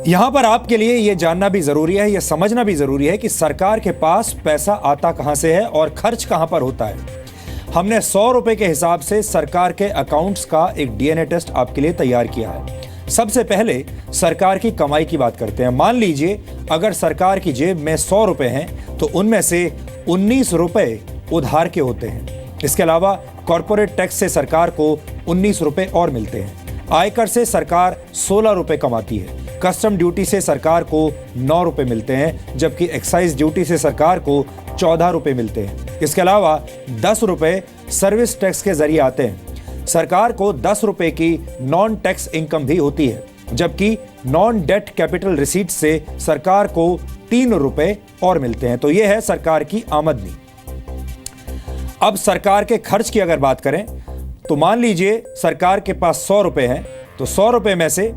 यहां पर आपके लिए यह जानना भी जरूरी है, यह समझना भी जरूरी है कि सरकार के पास पैसा आता कहां से है और खर्च कहां पर होता है। हमने 100 रुपए के हिसाब से सरकार के अकाउंट्स का एक डीएनए टेस्ट आपके लिए तैयार किया है। सबसे पहले सरकार की कमाई की बात करते हैं। मान लीजिए अगर सरकार की जेब में 100 रुपए हैं तो उनमें से 19 रुपए उधार के होते हैं। इसके अलावा कॉर्पोरेट टैक्स से सरकार को 19 रुपए और मिलते हैं। आयकर से सरकार 16 रुपए कमाती है। कस्टम ड्यूटी से सरकार को 9 रुपए मिलते हैं, जबकि एक्साइज ड्यूटी से सरकार को 14 रुपए मिलते हैं। इसके अलावा 10 रुपए सर्विस टैक्स के जरिए आते हैं। सरकार को 10 रुपए की नॉन टैक्स इनकम भी होती है, जबकि नॉन डेट कैपिटल रिसीट से सरकार को 3 रुपए और मिलते हैं। तो यह है सरकार की आमदनी। अब सरकार के खर्च की अगर बात करें तो मान लीजिए सरकार के पास 100 रुपए हैं, तो 100 रुपए में से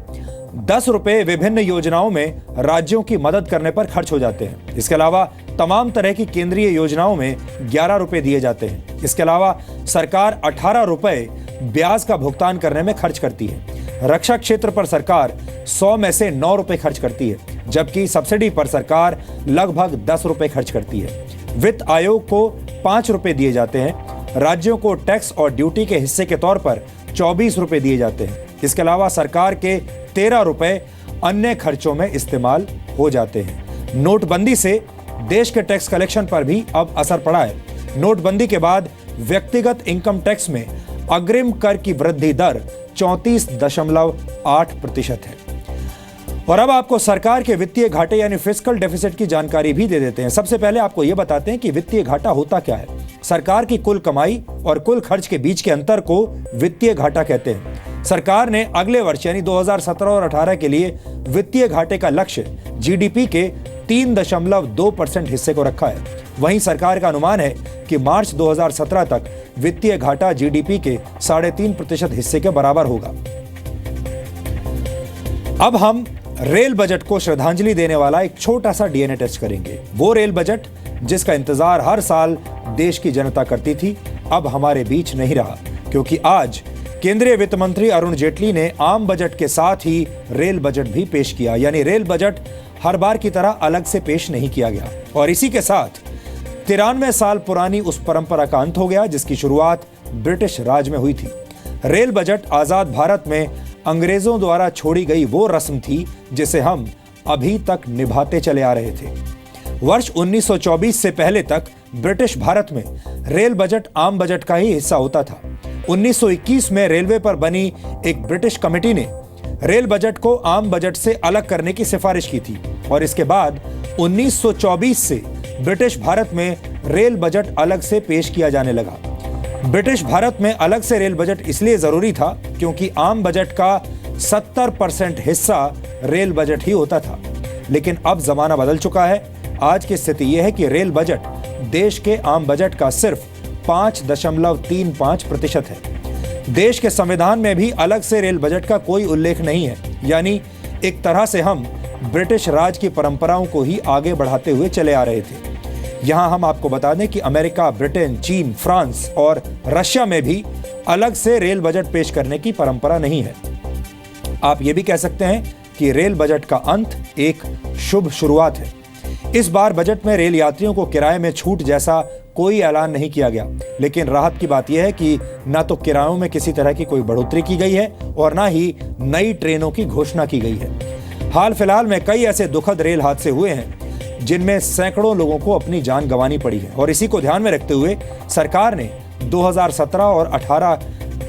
10 रुपए विभिन्न योजनाओं में राज्यों की मदद करने पर खर्च हो जाते हैं। इसके अलावा तमाम तरह की केंद्रीय योजनाओं में 11 रुपए दिए जाते हैं। इसके अलावा सरकार 18 रुपए ब्याज का भुगतान करने में खर्च करती है। रक्षा क्षेत्र पर सरकार 100 में से 9 रुपए खर्च करती है, जबकि सब्सिडी पर सरकार लगभग 10 रुपए खर्च करती है। वित्त आयोग को 5 रुपए दिए जाते हैं। राज्यों को टैक्स और ड्यूटी के हिस्से के तौर पर 24 रुपए दिए जाते हैं। इसके अलावा सरकार के 13 रुपए अन्य खर्चों में इस्तेमाल हो जाते हैं। नोटबंदी से देश के टैक्स कलेक्शन पर भी अब असर पड़ा है। नोटबंदी के बाद व्यक्तिगत इनकम टैक्स में अग्रिम कर की वृद्धि दर 34.8% है। और अब आपको सरकार के वित्तीय घाटे यानी फिस्कल डेफिसिट की जानकारी भी दे देते हैं। सबसे पहले आपको यह बताते हैं कि वित्तीय घाटा होता क्या है। सरकार की कुल कमाई और कुल खर्च के बीच के अंतर को वित्तीय घाटा कहते हैं। सरकार ने अगले वर्ष यानी 2017 और 18 के लिए वित्तीय घाटे का लक्ष्य जीडीपी के 3.2% हिस्से को रखा है। वहीं सरकार का अनुमान है कि मार्च 2017 तक वित्तीय घाटा जीडीपी के 3.5% हिस्से के बराबर होगा। अब हम रेल बजट को श्रद्धांजलि देने वाला एक छोटा सा डीएनए टेस्ट करेंगे। वो रेल बजट जिसका इंतजार हर साल देश की जनता करती थी, अब हमारे बीच नहीं रहा, क्योंकि आज केंद्रीय वित्त मंत्री अरुण जेटली ने आम बजट के साथ ही रेल बजट भी पेश किया। यानी रेल बजट हर बार की तरह अलग से पेश नहीं किया गया। और इसी के साथ 93 साल पुरानी उस परंपरा का अंत हो गया जिसकी शुरुआत ब्रिटिश राज में हुई थी। रेल बजट आजाद भारत में अंग्रेजों द्वारा छोड़ी गई वो रस्म थी जिसे हम अभी तक निभाते चले आ रहे थे। वर्ष 1924 से पहले तक ब्रिटिश भारत में रेल बजट आम बजट का ही हिस्सा होता था। 1921 में रेलवे पर बनी एक ब्रिटिश कमेटी ने रेल बजट को आम बजट से अलग करने की सिफारिश की थी और इसके बाद 1924 से ब्रिटिश भारत में रेल बजट अलग से पेश किया जाने लगा। ब्रिटिश भारत में अलग से रेल बजट इसलिए जरूरी था क्योंकि आम बजट का 70% हिस्सा रेल बजट ही होता था। लेकिन अब जमाना बदल चुका है। आज की स्थिति यह है कि रेल बजट देश के आम बजट का सिर्फ 5.35% है। देश के संविधान में भी अलग से रेल बजट का कोई उल्लेख नहीं है। यानी एक तरह से हम ब्रिटिश राज की परंपराओं को ही आगे बढ़ाते हुए चले आ रहे थे। यहां हम आपको बता दें कि अमेरिका, ब्रिटेन, चीन, फ्रांस और रशिया में भी अलग से रेल बजट पेश करने की परंपरा नहीं है। आप ये भी कह सकते हैं कि रेल बजट का अंत एक शुभ शुरुआत है। इस बार बजट में रेल यात्रियों को किराए में छूट जैसा कोई ऐलान नहीं किया गया, लेकिन राहत की बात यह है कि ना तो किरायों में किसी तरह की कोई बढ़ोतरी की गई है और ना ही नई ट्रेनों की घोषणा की गई है। हाल फिलहाल में कई ऐसे दुखद रेल हादसे हुए हैं जिनमें सैकड़ों लोगों को अपनी जान गंवानी पड़ी है और इसी को ध्यान में रखते हुए सरकार ने 2017 और 18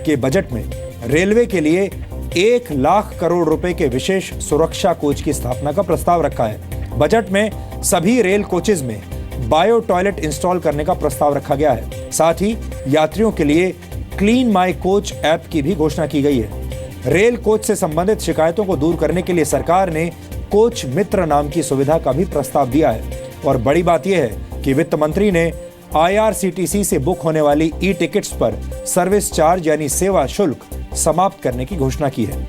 के बजट में रेलवे के लिए 1 लाख करोड़ रुपए के विशेष सुरक्षा कोच की स्थापना का प्रस्ताव रखा है। बजट में सभी रेल कोचेज में बायो टॉयलेट इंस्टॉल करने का प्रस्ताव रखा गया है। साथ ही यात्रियों के लिए क्लीन माई कोच ऐप की भी घोषणा की गई है। रेल कोच से संबंधित शिकायतों को दूर करने के लिए सरकार ने कोच मित्र नाम की सुविधा का भी प्रस्ताव दिया है। और बड़ी बात यह है कि वित्त मंत्री ने IRCTC से बुक होने वाली ई टिकट्स पर सर्विस चार्ज यानी सेवा शुल्क समाप्त करने की घोषणा की है।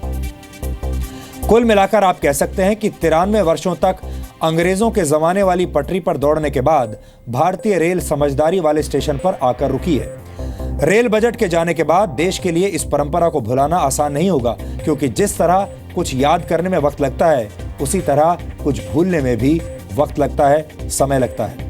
कुल मिलाकर आप कह सकते हैं कि 93 वर्षों तक अंग्रेजों के जमाने वाली पटरी पर दौड़ने के बाद भारतीय रेल समझदारी वाले स्टेशन पर आकर रुकी है। रेल बजट के जाने के बाद देश के लिए इस परंपरा को भुलाना आसान नहीं होगा, क्योंकि जिस तरह कुछ याद करने में वक्त लगता है उसी तरह कुछ भूलने में भी वक्त लगता है, समय लगता है।